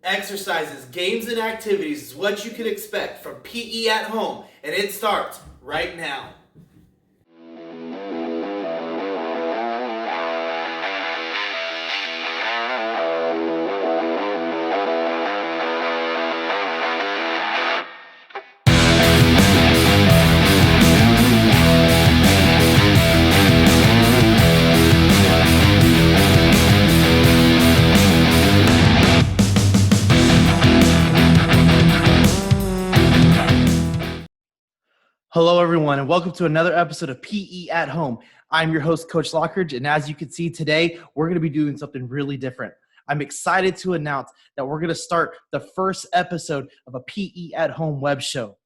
Exercises, games, and activities is what you can expect from PE at home, and it starts right now. Hello, everyone, and welcome to another episode of PE at Home. I'm your host, Coach Lockridge, and as you can see today, we're going to be doing something really different. I'm excited to announce that we're going to start the first episode of a PE at Home web show.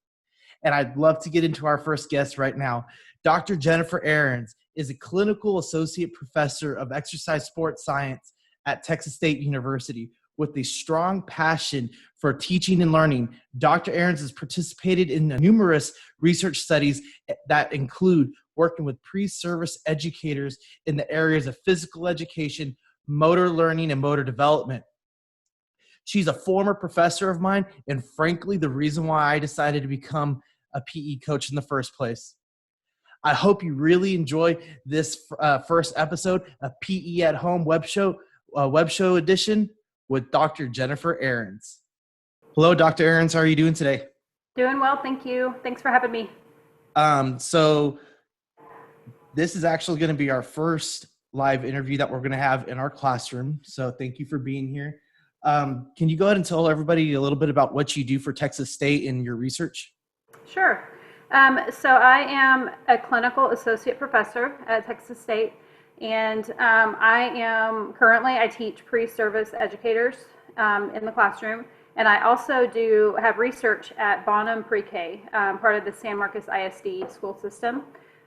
And I'd love to get into our first guest right now. Dr. Jennifer Ahrens is a clinical associate professor of exercise sports science at Texas State University. With a strong passion for teaching and learning, Dr. Ahrens has participated in numerous research studies that include working with pre-service educators in the areas of physical education, motor learning, and motor development. She's a former professor of mine, and frankly, the reason why I decided to become a PE coach in the first place. I hope you really enjoy this first episode of PE at Home web show edition with Dr. Jennifer Ahrens. Hello, Dr. Ahrens. How are you doing today? Doing well, thank you. Thanks for having me. So this is actually going to be our first live interview that we're going to have in our classroom. So thank you for being here. Can you go ahead and tell everybody a little bit about what you do for Texas State in your research? Sure. So I am a clinical associate professor at Texas State, and I teach pre-service educators in the classroom, and I also have research at Bonham Pre-K, part of the San Marcos ISD school system.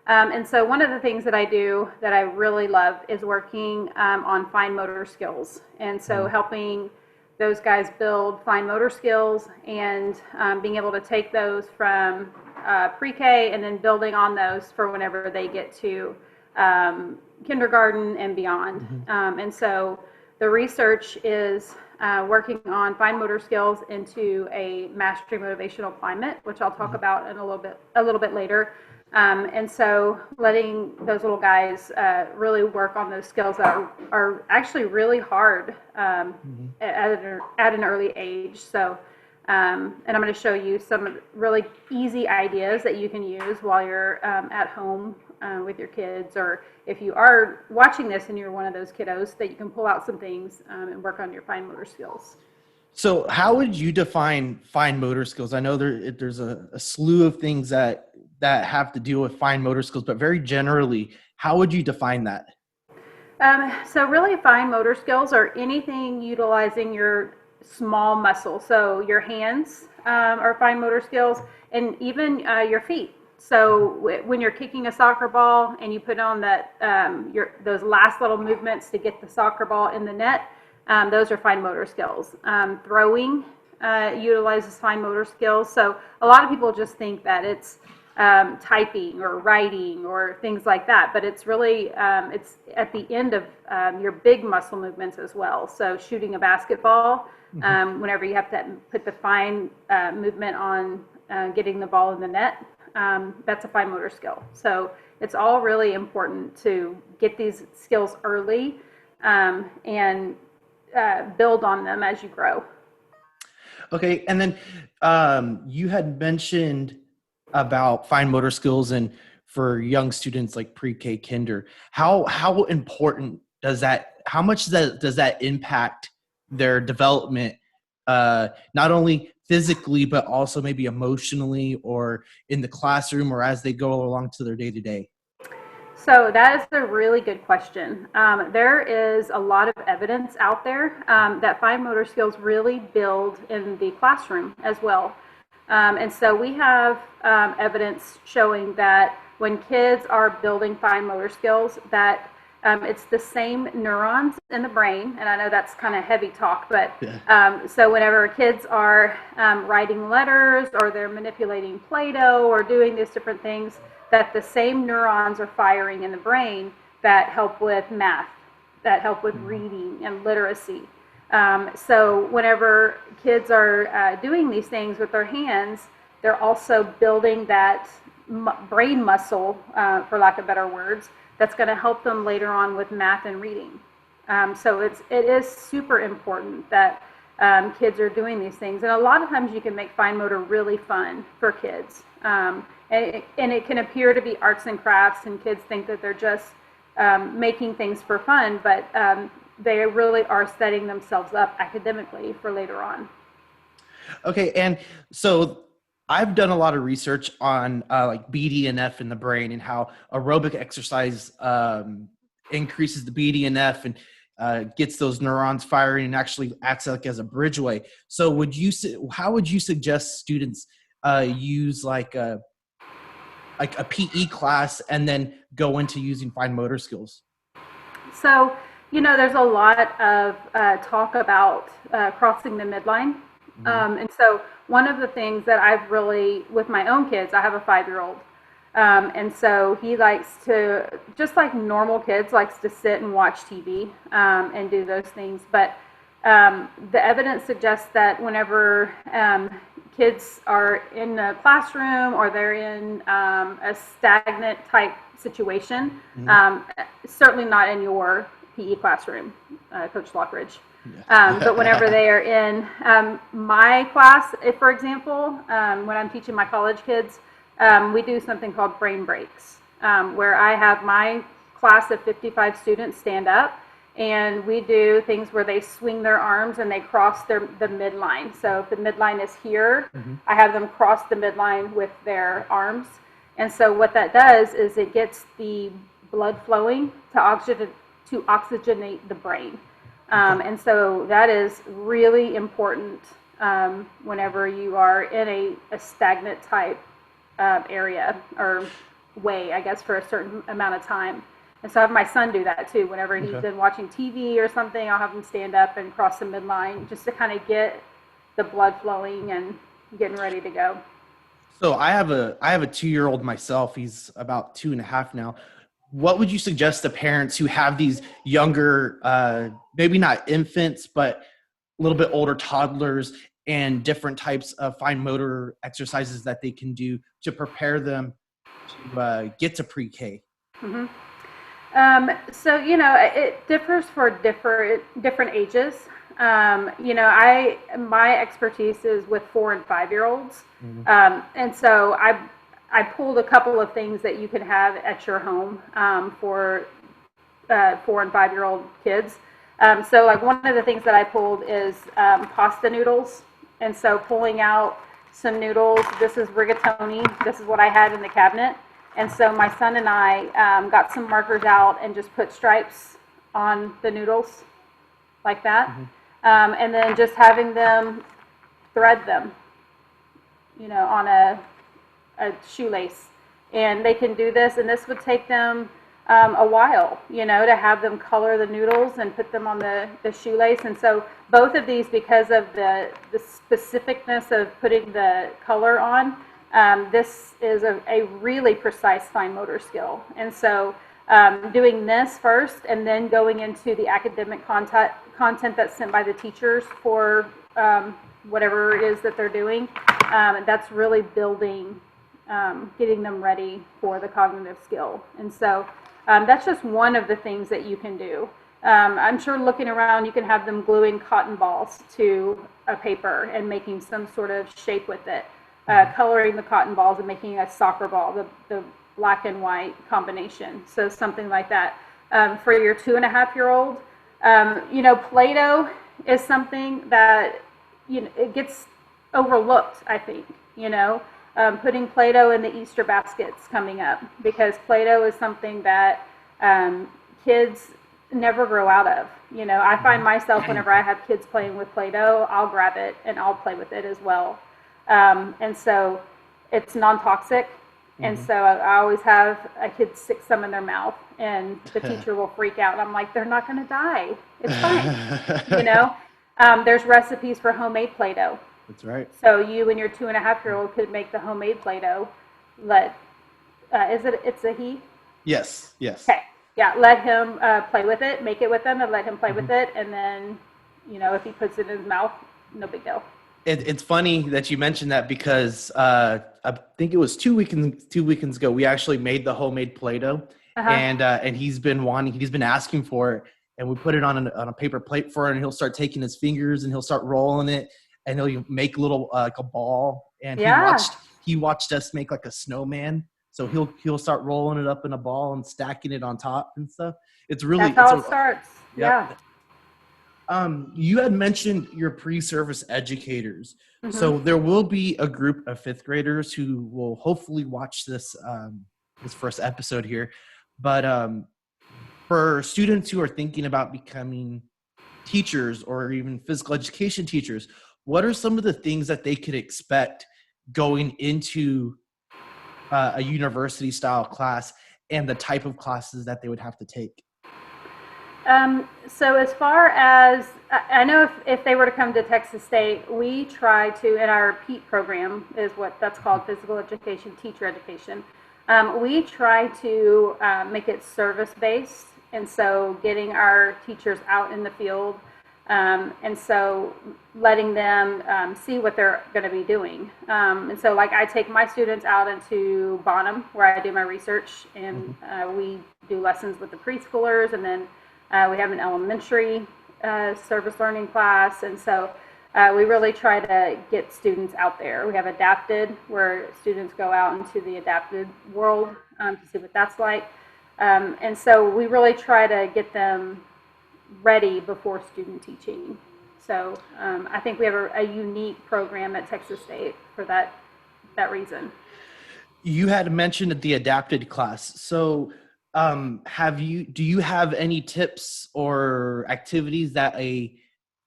And so one of the things that I do that I really love is working on fine motor skills, and so helping those guys build fine motor skills and being able to take those from pre-K and then building on those for whenever they get to kindergarten and beyond. And so the research is working on fine motor skills into a mastery motivational climate, which I'll talk about in a little bit later. And so letting those little guys really work on those skills that are actually really hard at an early age. So, and I'm going to show you some really easy ideas that you can use while you're at home with your kids, or if you are watching this and you're one of those kiddos, that you can pull out some things and work on your fine motor skills. So how would you define fine motor skills? I know there's a slew of things that have to deal with fine motor skills, but very generally, how would you define that? So really fine motor skills are anything utilizing your small muscle. So your hands are fine motor skills, and even your feet. So when you're kicking a soccer ball and you put on those last little movements to get the soccer ball in the net, those are fine motor skills. Throwing utilizes fine motor skills. So a lot of people just think that it's typing or writing or things like that, but it's really it's at the end of your big muscle movements as well. So shooting a basketball, whenever you have to put the fine movement on getting the ball in the net, that's a fine motor skill. So it's all really important to get these skills early and build on them as you grow. Okay, and then you had mentioned about fine motor skills and for young students like pre-K, kinder. How important how much does that impact their development, not only physically, but also maybe emotionally or in the classroom or as they go along to their day-to-day? So that is a really good question. There is a lot of evidence out there that fine motor skills really build in the classroom as well. And so we have evidence showing that when kids are building fine motor skills, that it's the same neurons in the brain. And I know that's kind of heavy talk, but so whenever kids are writing letters or they're manipulating Play-Doh or doing these different things, that the same neurons are firing in the brain that help with math, that help with reading and literacy. So whenever kids are doing these things with their hands, they're also building that brain muscle, for lack of better words, that's going to help them later on with math and reading. So it is super important that kids are doing these things. And a lot of times you can make fine motor really fun for kids. And it can appear to be arts and crafts, and kids think that they're just making things for fun, but they really are setting themselves up academically for later on. Okay, and so I've done a lot of research on like BDNF in the brain and how aerobic exercise increases the BDNF and gets those neurons firing and actually acts like as a bridgeway. So how would you suggest students use like a PE class and then go into using fine motor skills? So, there's a lot of talk about crossing the midline. And so one of the things that I've really, with my own kids, I have a 5-year-old. And so he likes to, just like normal kids, likes to sit and watch TV and do those things. But the evidence suggests that whenever kids are in a classroom or they're in a stagnant type situation, certainly not in your PE classroom, Coach Lockridge. Yeah. But whenever they are in my class, if, for example, when I'm teaching my college kids, we do something called brain breaks, where I have my class of 55 students stand up, and we do things where they swing their arms and they cross the midline. So if the midline is here, I have them cross the midline with their arms. And so what that does is it gets the blood flowing to oxygenate the brain. And so that is really important whenever you are in a stagnant type area or way, I guess, for a certain amount of time. And so I have my son do that too. Whenever he's been watching TV or something, I'll have him stand up and cross the midline just to kind of get the blood flowing and getting ready to go. So I have a 2-year-old myself. He's about 2.5 now. What would you suggest to parents who have these younger, maybe not infants, but a little bit older toddlers, and different types of fine motor exercises that they can do to prepare them to get to pre-K? Mm-hmm. So, it differs for different ages. My expertise is with 4 and 5-year-olds. And so I pulled a couple of things that you can have at your home for 4 and 5-year-old kids. So like one of the things that I pulled is pasta noodles. And so pulling out some noodles, this is rigatoni. This is what I had in the cabinet. And so my son and I got some markers out and just put stripes on the noodles like that. And then just having them thread them, on a shoelace. And they can do this, and this would take them a while, to have them color the noodles and put them on the shoelace. And so both of these, because of the specificness of putting the color on, this is a really precise fine motor skill. And so doing this first and then going into the academic content that's sent by the teachers for whatever it is that they're doing, that's really building, getting them ready for the cognitive skill. And so that's just one of the things that you can do. I'm sure looking around, you can have them gluing cotton balls to a paper and making some sort of shape with it, coloring the cotton balls and making a soccer ball, the black and white combination. So something like that. For your 2.5-year-old, Play-Doh is something that, it gets overlooked, I think, putting Play-Doh in the Easter baskets coming up, because Play-Doh is something that kids never grow out of. I find myself, whenever I have kids playing with Play-Doh, I'll grab it and I'll play with it as well. And so it's non-toxic. And so I always have a kid stick some in their mouth, and the teacher will freak out. And I'm like, they're not going to die. It's fine. There's recipes for homemade Play-Doh. That's right. So you and your 2.5-year-old could make the homemade Play-Doh. It's a he? Yes. Okay. Yeah, let him play with it, make it with them, and let him play with it, and then if he puts it in his mouth, no big deal. It's funny that you mentioned that because I think it was two weekends ago we actually made the homemade Play-Doh, Uh-huh. and he's been asking for it, and we put it on a paper plate for him, and he'll start taking his fingers and he'll start rolling it, and he'll make a little like a ball, and Yeah, he watched us make like a snowman, so he'll start rolling it up in a ball and stacking it on top and stuff. that's It's how a it starts. Yeah. Yep. You had mentioned your pre-service educators. Hmm. So there will be a group of fifth graders who will hopefully watch this first episode here. But for students who are thinking about becoming teachers or even physical education teachers, what are some of the things that they could expect going into a university style class and the type of classes that they would have to take? So as far as I know, if they were to come to Texas State, we try to, in our PEAT program is what that's called, physical education, teacher education. We try to make it service-based, and so getting our teachers out in the field, and so letting them see what they're going to be doing. And so like I take my students out into Bonham where I do my research, and we do lessons with the preschoolers, and then we have an elementary service learning class, and so we really try to get students out there. We have adapted, where students go out into the adapted world to see what that's like. And so we really try to get them ready before student teaching. So I think we have a unique program at Texas State for that reason. You had mentioned the adapted class. So do you have any tips or activities that a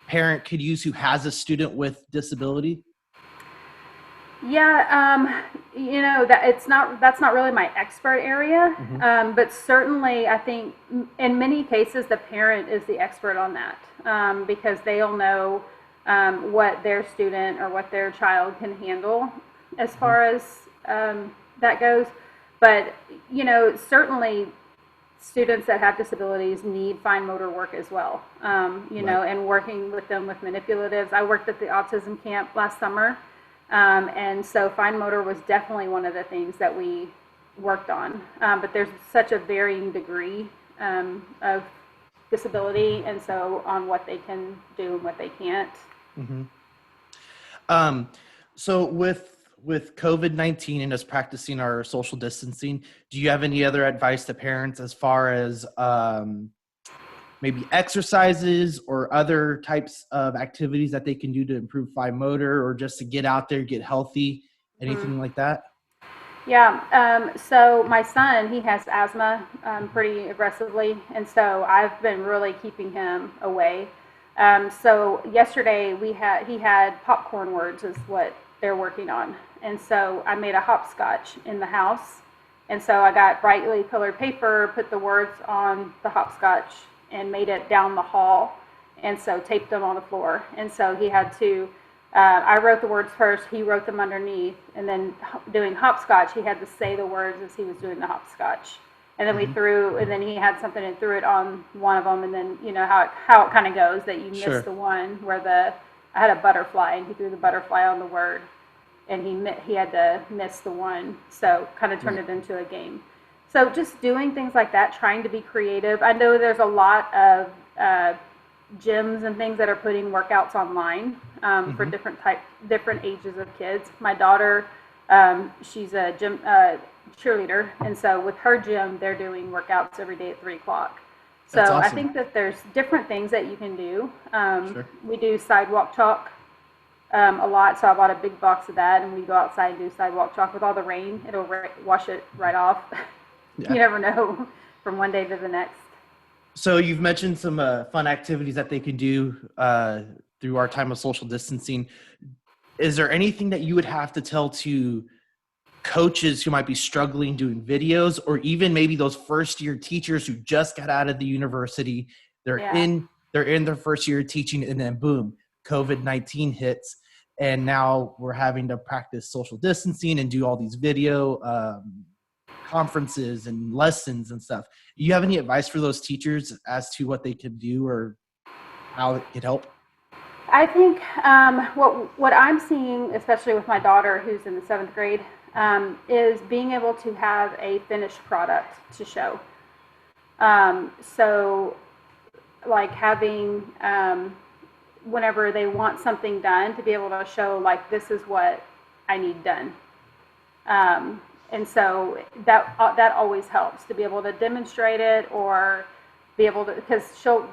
parent could use who has a student with disability? Yeah, that's not really my expert area, Mm-hmm. but certainly I think in many cases the parent is the expert on that, because they'll know what their student or what their child can handle as Mm-hmm. far as that goes. But certainly students that have disabilities need fine motor work as well. Right. And working with them with manipulatives. I worked at the autism camp last summer, and so fine motor was definitely one of the things that we worked on. But there's such a varying degree of disability, and so on what they can do and what they can't. Mm-hmm. Um, so with COVID-19 and us practicing our social distancing, do you have any other advice to parents as far as maybe exercises or other types of activities that they can do to improve fine motor or just to get out there, get healthy, Mhm. anything like that? Yeah, so my son, he has asthma pretty aggressively, and so I've been really keeping him away. So yesterday he had popcorn words is what they're working on, and so I made a hopscotch in the house, and so I got brightly colored paper, put the words on the hopscotch, and made it down the hall, and so taped them on the floor, and so he had to. I wrote the words first, he wrote them underneath, and then doing hopscotch, he had to say the words as he was doing the hopscotch. And then Mm-hmm. and then he had something and threw it on one of them, and then you know how it kind of goes that you miss Sure. the one where I had a butterfly, and he threw the butterfly on the word, and he had to miss the one, so kind of turned Yeah. it into a game. So just doing things like that, trying to be creative. I know there's a lot of gyms and things that are putting workouts online for Mm-hmm. different ages of kids. My daughter, she's a gym cheerleader, and so with her gym, they're doing workouts every day at 3 o'clock. So That's I awesome. think that there's different things that you can do. Sure. We do sidewalk chalk a lot, so I bought a big box of that, and we go outside and do sidewalk chalk. With all the rain, it'll wash it right off. You Yeah. never know from one day to the next. So you've mentioned some fun activities that they can do through our time of social distancing. Is there anything that you would have to tell to coaches who might be struggling doing videos, or even maybe those first year teachers who just got out of the university? They're Yeah. in they're in their first year of teaching, and then boom, COVID-19 hits, and now we're having to practice social distancing and do all these video conferences and lessons and stuff. Do you have any advice for those teachers as to what they could do or how it could help? I think what I'm seeing, especially with my daughter who's in the 7th grade, is being able to have a finished product to show. So, like having whenever they want something done, to be able to show like this is what I need done. And so that always helps to be able to demonstrate it, or be able to, because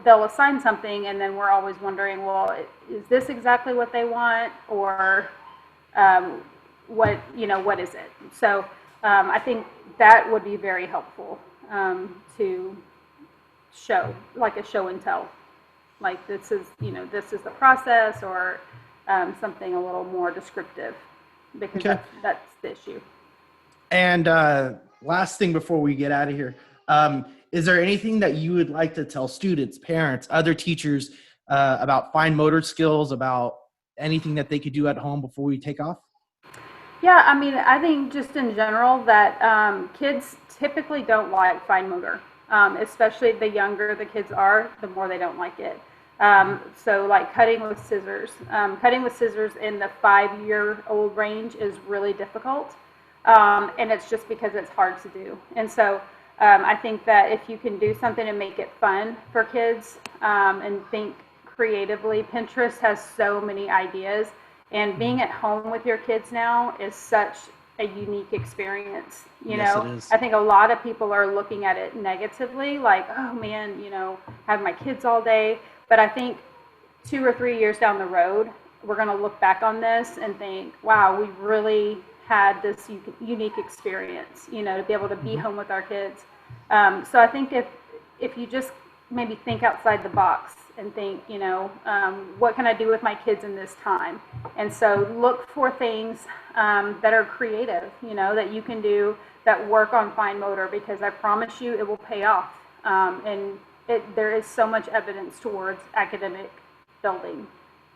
they'll assign something and then we're always wondering, well, is this exactly what they want, or what is it? So I think that would be very helpful to show, like a show and tell, like this is the process, or something a little more descriptive, because that's the issue. And last thing before we get out of here, is there anything that you would like to tell students, parents, other teachers about fine motor skills, about anything that they could do at home before we take off? Yeah, I mean, I think just in general that kids typically don't like fine motor, especially the younger the kids are, the more they don't like it. So like cutting with scissors in the 5-year-old range is really difficult. And it's just because it's hard to do. And so I think that if you can do something to make it fun for kids, and think creatively, Pinterest has so many ideas, and being at home with your kids now is such a unique experience. Yes, it is. I think a lot of people are looking at it negatively, like, oh man, I have my kids all day. But I think 2 or 3 years down the road, we're going to look back on this and think, wow, we really had this unique experience, to be able to be home with our kids. So I think if you just maybe think outside the box and think, what can I do with my kids in this time? And so look for things that are creative, that you can do that work on fine motor, because I promise you it will pay off. And there is so much evidence towards academic building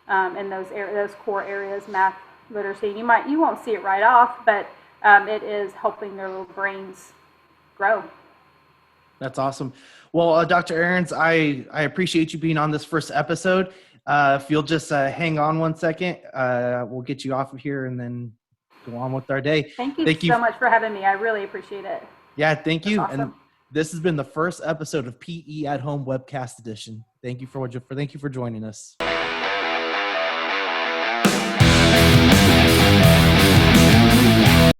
in those core areas, math, literacy. You won't see it right off, but it is helping their little brains grow. That's awesome. Well, Dr. Ahrens, I appreciate you being on this first episode. If you'll just hang on 1 second, we'll get you off of here and then go on with our day. Thank you so much for having me. I really appreciate it. Yeah, thank you. Awesome. And this has been the first episode of PE at Home Webcast Edition. Thank you for joining us.